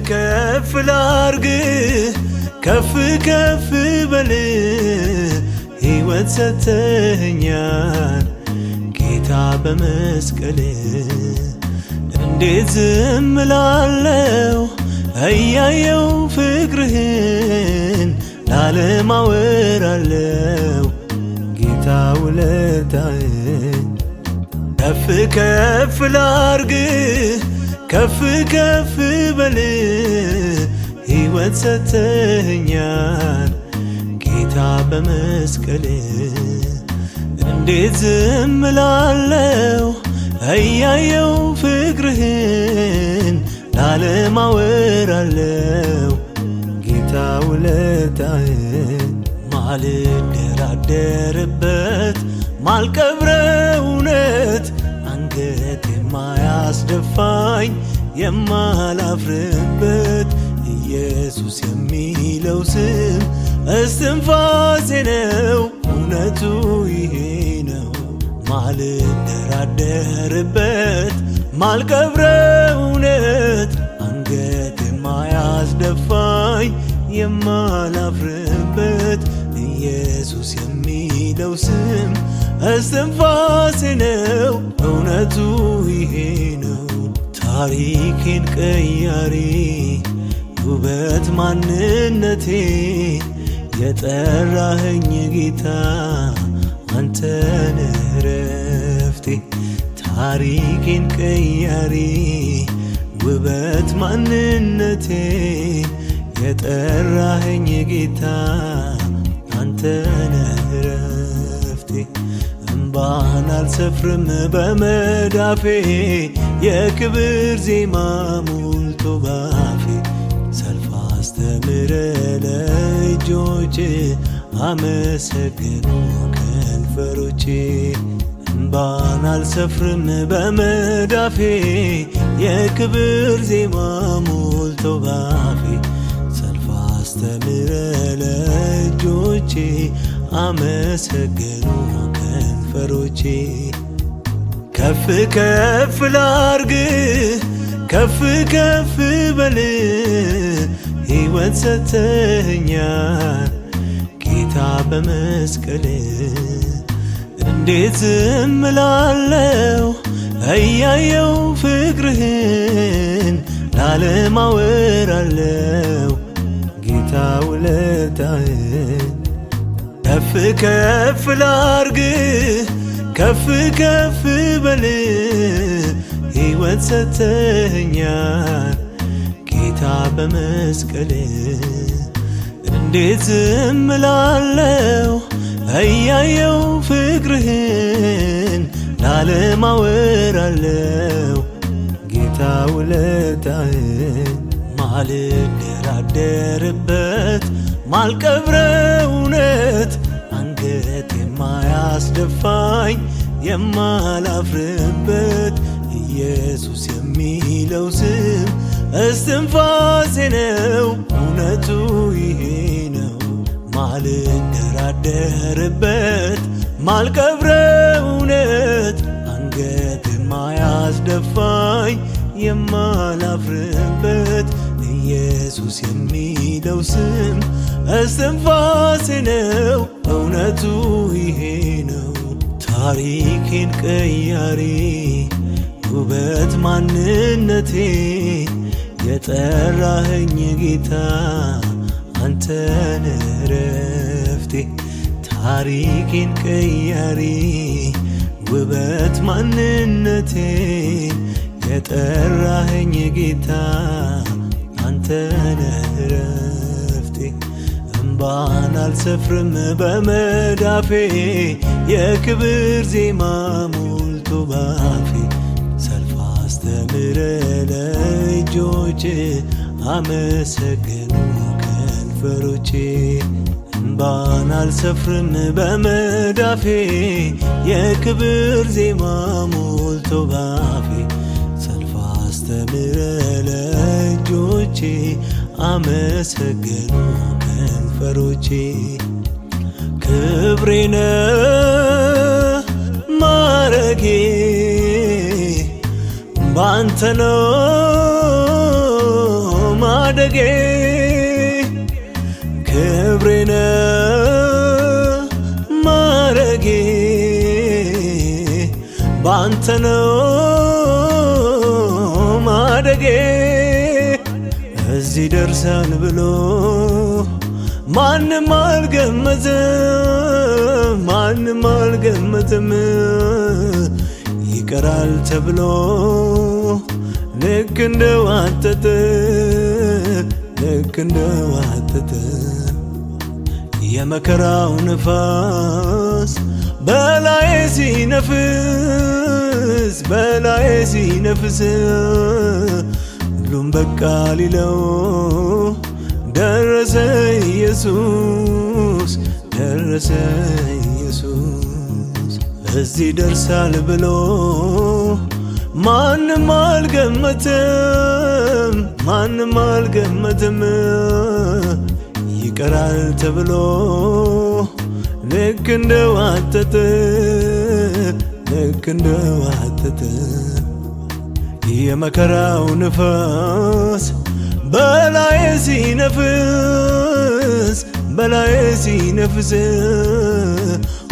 ከፍ ላርግ ከፍ ከፍ በል ሕይወት ሰተኸኛል ጌታ በመስቀል እንዴት ዝም እላለሁ እያየው ፍቅርህን ለዓለም አወራለሁ ጌታ ውለታህን ከፍ ከፍ ላርግ ከፍ ከፍ በል ሕይወት ሰተኸኛል ጌታ በመስቀል እንዴት ዝም እላለሁ እያየው ፍቅርህን ለዓለም አወራለሁ ጌታ ውለታህን ማልደራደርበት ማልቀብረው እውነት አንገት የማያስደፋኝ የማላፍርበት ኢየሱስ የሚለው ስም እስትንፋሴ ነው እውነቱ ይሄ ነው ማልደራደርበት ማልቀብረው እውነት አንገት የማያስደፋኝ የማላፍርበት ኢየሱስ የሚለው ስም እስትንፋሴ ነው እውነቱ ይሄ ነው ታሪኬን ቀያሪ ውበት ማንነቴ የጠራኸኝ ጌታ አንተ ነህ ረፍቴ ታሪኬን ቀያሪ ውበት ማንነቴ የጠራኸኝ ጌታ አንተ ነህ ረፍቴ እምባን አልሰፍርም በመዳፌ የክብር ዜማ ሞልቶ ባፌ ሰልፍ አስተምረ ለእጆቼ አመሰገኑ ከንፈሮቼ እምባን አልሰፍርም በመዳፌ የክብር ዜማ ሞልቶ ባፌ ሰልፍ አስተምረ ለእጆቼ አመሰገኑ ከንፈሮቼ ከፍ ከፍ ላርግ ከፍ ከፍ በል ሕይወት ሰተኸኛል ጌታ በመስቀል እንዴት ዝም እላለሁ እያየው ፍቅርህን ለዓለም አወራለሁ ጌታ ውለታህን ከፍ ከፍ ላርግ ከፍ ከፍ በል ሕይወት ሰተኸኛል ጌታ በመስቀል እንዴት ዝም እላለሁ እያየው ፍቅርህን ለዓለም አወራለሁ ጌታ ውለታህን ማልደራደርበት ማልቀብረው እውነት አንገት የማያስደፋኝ የማላፍርበት ኢየሱስ የሚለው ስም እስትንፋሴ ነው እውነቱ ይሄ ነው ማልደራደርበት ማልቀብረው እውነት አንገት የማያስደፋኝ የማላፍርበት ኢየሱስ የሚለው ስም እስትንፋሴ ነው እውነቱ ይሄ ነው ታሪኬን ቀያሪ ውበት ማንነቴ የጠራኸኝ ጌታ አንተ ነህ ረፍቴ ታሪኬን ቀያሪ ውበት ማንነቴ የጠራኸኝ ጌታ አንተ ነህ ረፍቴ እምባን አልሰፍርም በመዳፌ የክብር ዜማ ሞልቶ ባፌ ሰልፍ አስተምረ ለእጆቼ አመሰገኑ ከንፈሮቼ እምባን አልሰፍርም በመዳፌ የክብር ዜማ ሞልቶ ባፌ ሰልፍ አስተምረ ለእጆቼ አመሰገኑ ከንፈሮቼ ክብሬ ነህ ማረጌ ባንተ ነው ማደጌ ክብሬነ ማረጌ ባንተ ነው ማደጌ እዚህ ደርሳል ብሎ ማንም አልገመተም ማንም አልገመተም ይቀራል ተብሎ ልክ እንደዋጠጠ ልክ እንደዋጠጠ የመከራው ነፋስ በላዬ ሲነፍስ በላዬ ሲነፍስ ሁሉም በቃ ሊለው ደረሰ ኢየሱስ ደረሰ ኢየሱስ እዚህ ደርሳል ብሎ ማንም አልገመተም ማንም አልገመተም ይቀራል ተብሎ ልክ እንደዋጠጠ ልክ እንደዋጠጠ የመከራው ነፋስ በላዬ ሲነፍስ በላዬ ሲነፍስ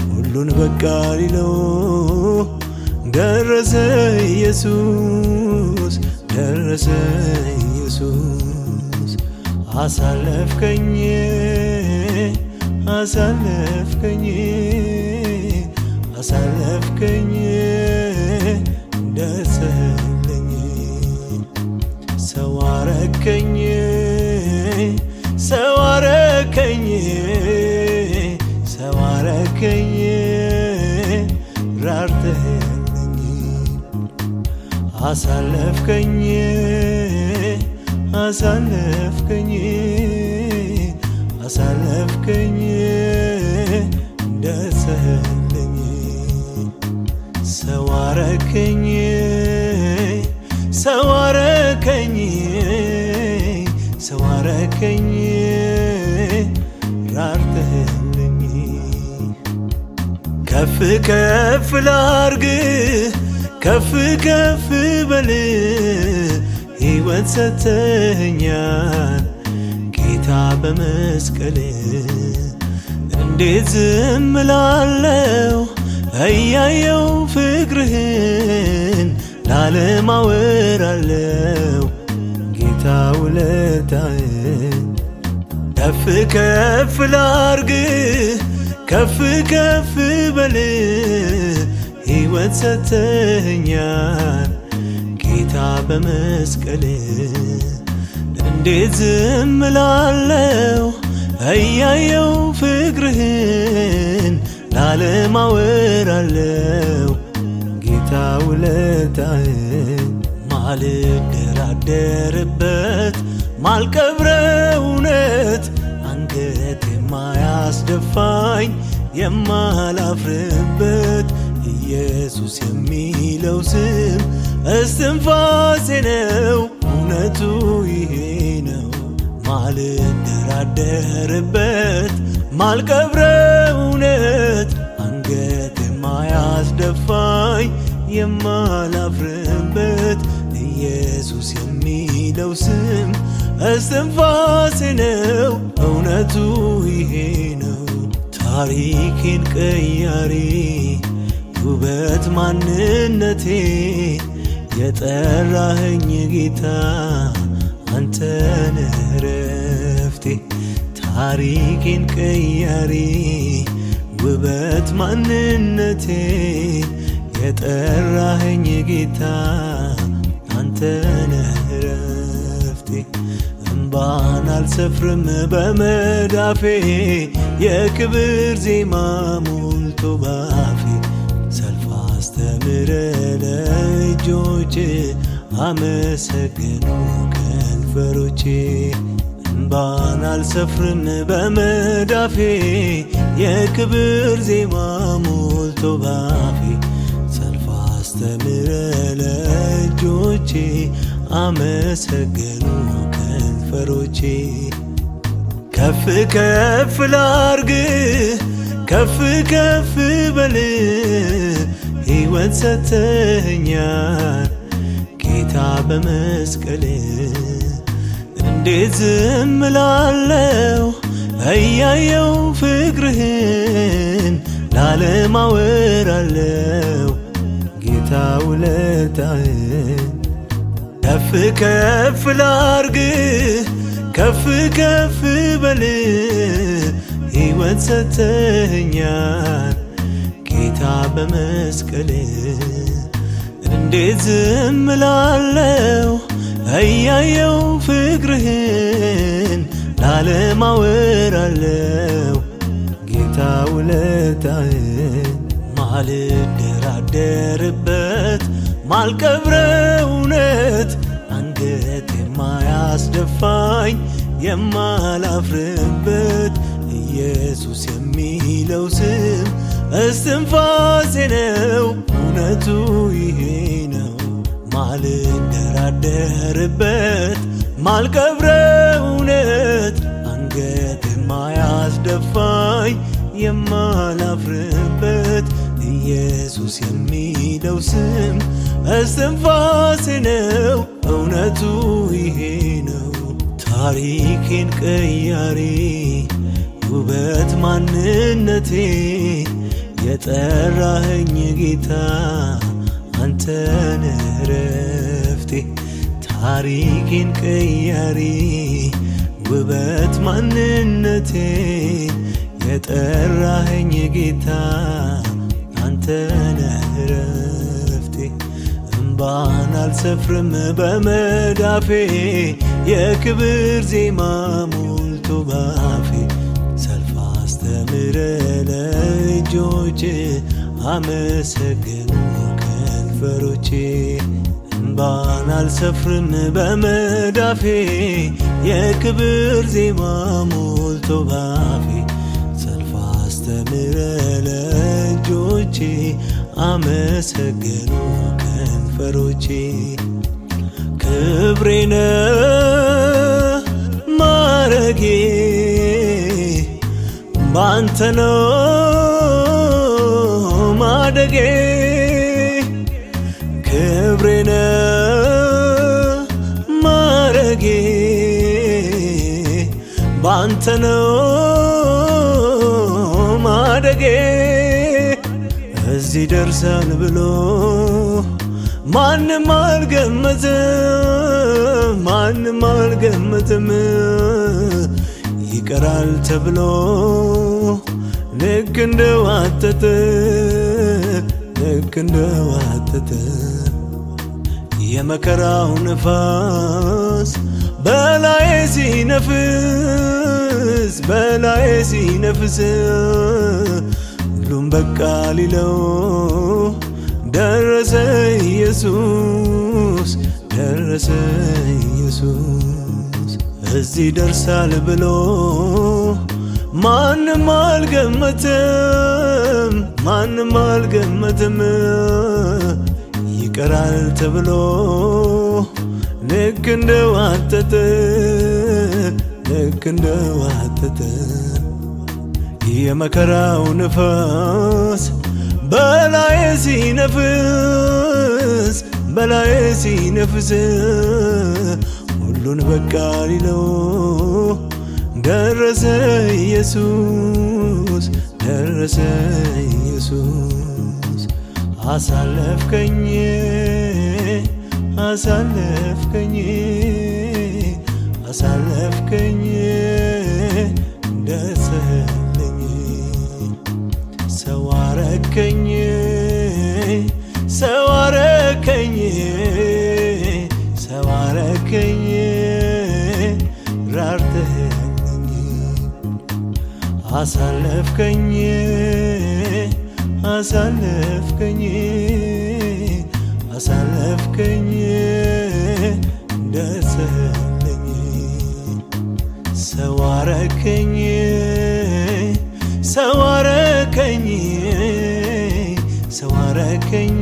ሁሉን በቃ ሊለው ደረሰ ኢየሱስ ደረሰ ኢየሱስ አሳለፍከኝ አሳለፍከኝ አሳለፍከኝ ደሰለኝ ሰው አረከኝ ሰው አረከኝ ሰው አረከኝ ራርተህልኝ አሳለፍከኝ አሳለፍከኝ አሳለፍከኝ ደሰለኝ ሰው አረከኝ ሰው አረከኝ ሰው አረከኝ ራርተህልኝ ከፍ ከፍ ላርግ ከፍ ከፍ በል ሕይወት ሰተኸኛል ጌታ በመስቀል እንዴት ዝም እላለሁ እያየው ፍቅርህን ለዓለም አወራለሁ ጌታ ውለታህን ከፍ ከፍ ላርግ ከፍ ከፍ በል ሕይወት ሰተኸኛል ጌታ በመስቀል እንዴት ዝም እላለሁ እያየው ፍቅርህን ለዓለም አወራለሁ ጌታ ውለታህን ማልደራደርበት ማልቀብረው እውነት አንገት የማያስደፋኝ የማላፍርበት ኢየሱስ የሚለው ስም እስትንፋሴ ነው እውነቱ ይሄ ነው ማልደራደርበት ማልቀብረው እውነት አንገት የማያስደፋኝ የማላፍርበት ኢየሱስ የሚለው ስም እስትንፋሴ ነው እውነቱ ይሄ ነው ታሪኬን ቀያሪ ውበት ማንነቴ የጠራኸኝ ጌታ አንተ ነህ ረፍቴ ታሪኬን ቀያሪ ውበት ማንነቴ የጠራኸኝ ጌታ አንተ ነህ ረፍቴ እንባን አልሰፍርም በመዳፌ የክብር ዜማ ሞልቶ ባፌ ሰልፍ አስተምረ ለእጆቼ አመሰገኑ ከንፈሮቼ እንባን አልሰፍርም በመዳፌ የክብር ዜማ ሞልቶ ባፌ ሰልፍ አስተምረ ለእጆቼ አመሰገኑ ከንፈሮቼ ከፍ ከፍ ላርግ ከፍ ከፍ በል ሕይወት ሰተኸኛል ጌታ በመስቀል እንዴት ዝም እላለሁ እያየው ፍቅርህን ለዓለም አወራለሁ ጌታ ውለታህን። ከፍ ከፍ ላርግህ ከፍ ከፍ በል ሕይወት ሰጥተኸኛል ጌታ በመስቀል። እንዴት ዝም እላለሁ እያየው ፍቅርህን ለዓለም አወራለሁ ጌታ ውለታህን። ማልደራደርበት ማልቀብረው እውነት አንገት የማያስደፋኝ የማላፍርበት ኢየሱስ የሚለው ስም እስትንፋሴ ነው እውነቱ ይሄ ነው። ማልደራደርበት ማልቀብረው እውነት አንገት የማያስደፋኝ የማላፍርበት ኢየሱስ የሚለው ስም እስትንፋሴ ነው እውነቱ ይሄ ነው። ታሪኬን ቀያሪ ውበት ማንነቴ የጠራኸኝ ጌታ አንተነህ ረፍቴ። ታሪኬን ቀያሪ ውበት ማንነቴ የጠራኸኝ ጌታ አንተነህ ረፍቴ። እምባን አልሰፍርም በመዳፌ የክብር ዜማ ሞልቶ ባፌ። ሰልፍ አስተምረ ለእጆች አመሰገኑ ከንፈሮቼ። እምባን አልሰፍርም በመዳፌ የክብር ዜማ ሞልቶ ባፌ። ሰልፍ አስተምረ ለእጆቼ አመሰገኑ ከንፈሮቼ። ክብሬነ ማረጌ ባንተ ነው ማደጌ። ክብሬነ ማረጌ ባንተ ነው ማደጌ። እዚህ ደርሳል ብሎ ማንም አልገመተም ማንም አልገመተም። ይቀራል ተብሎ ልክ እንደዋተተ ልክ እንደዋተተ የመከራው ነፋስ በላዬ ሲነፍስ በላዬ ሲነፍስ ሁሉም በቃ ሊለው ደረሰ ኢየሱስ ደረሰ ኢየሱስ። እዚህ ደርሳል ብሎ ማንም አልገመተም ማንም አልገመተም። ይቀራል ተብሎ ልክ እንደዋተተ ልክ እንደዋተተ የመከራው ነፋስ በላዬ ሲነፍስ በላዬ ሲነፍስ ሁሉን በቃ ሊለው ደረሰ ኢየሱስ ደረሰ ኢየሱስ። አሳለፍከኝ አሳለፍከኝ አሳለፍከኝ ደስ አለኝ። ሰው አረከኝ ሰው አረከኝ ሰው አረከኝ ራርተኸኝ። አሳለፍከኝ አሳለፍከኝ አሳለፍከኝ ደስ አለኝ። ሰው አረከኝ ሰው አረከኝ ሰው አረከኝ